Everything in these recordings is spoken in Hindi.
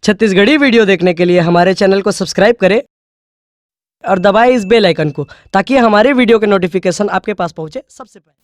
छत्तीसगढ़ी वीडियो देखने के लिए हमारे चैनल को सब्सक्राइब करें और दबाएं इस बेल आइकन को ताकि हमारे वीडियो के नोटिफिकेशन आपके पास पहुंचे सबसे पहले।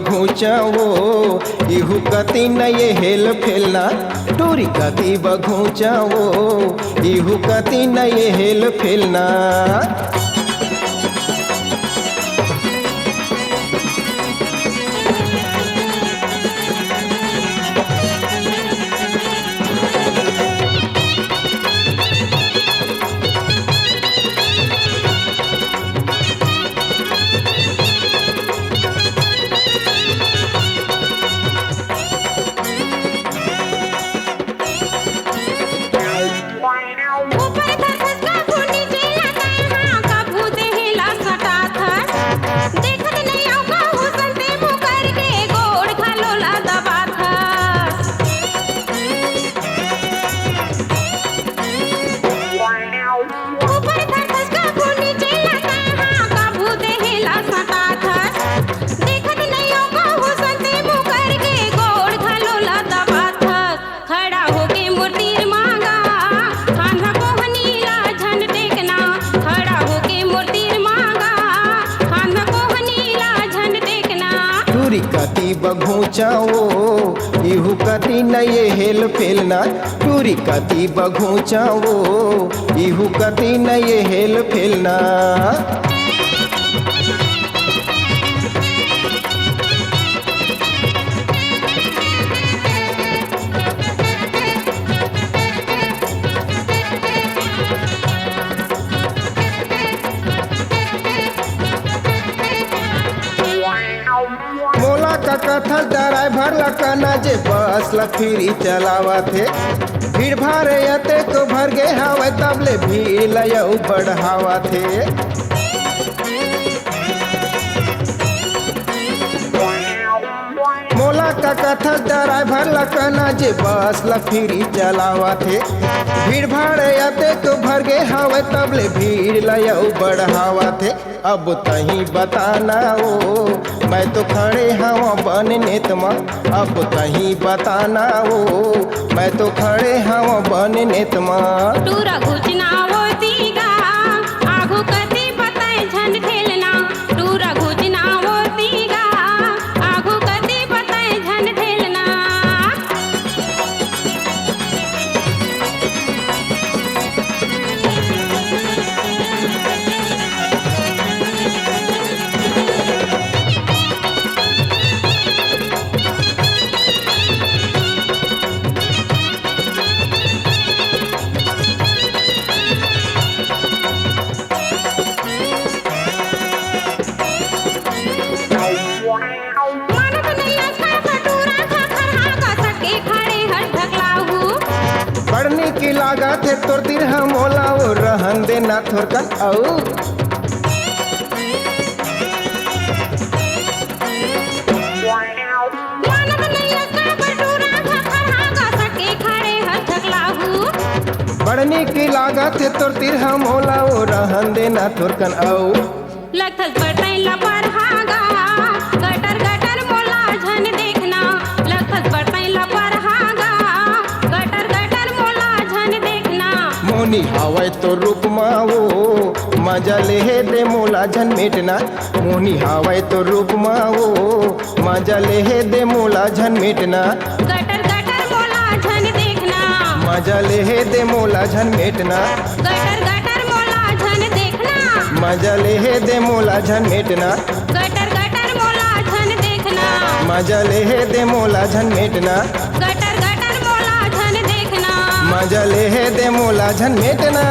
घुचाओ इहु कति नये हेल फेलना टूरी कति बघुचाओ इहु कति नये हेल फेलना। बघुचाओ इहु कति नये हेल फेलना टूरी कति बघुचाओ इहु कति नये हेल फेलना। कथा ड्राइवर लकना जे बस ला फिरी चलावा थे भीड़ भाड़ यते को भर गे हवे तबले भीड़ लयऊ बढ़ावा थे। मोला का कथा ड्राइवर लकना जे बस ला फिरी चलावा थे भीड़ भाड़ यते को भर गे हवे तबले भीड़ लयऊ बढ़ावा थे। अब तही बताना ओ मैं तो खड़े हवा बनने तमा अब तही बताना ओ मैं तो खड़े हवा बनने तमा। टूरा घुचना होतीगा आगू कति बताए झंड ठेलना टूरा घुचना होतीगा आगू कति बताए झंड ठेलना। की लागत है तोर दिन हम मोला वो रहन देना थोरकन औ बढ़ने की लागत है तोर तीर हम मोला वो रहन देना थोरकन औ लगथस बटैला पर हागा गटर गटर मोला झन देखना लगथस बटैला पर हागा गटर गटर मोला झन देखना। मोनी हवै तो रूप माओ मजा ले दे मोला झन मेटना मोनी हवै तो रूप माओ मजा ले दे मोला झन मेटना। गटर गटर मोला झन देखना मजा ले दे मोला झन मेटना गटर गटर मोला झन देखना मजा ले दे मोला झन मेटना गटर गटर मोला झन देखना मजा ले दे मोला झनमेटना गटर गटर मोला झन देखना मजा ले दे मोला झनमेटना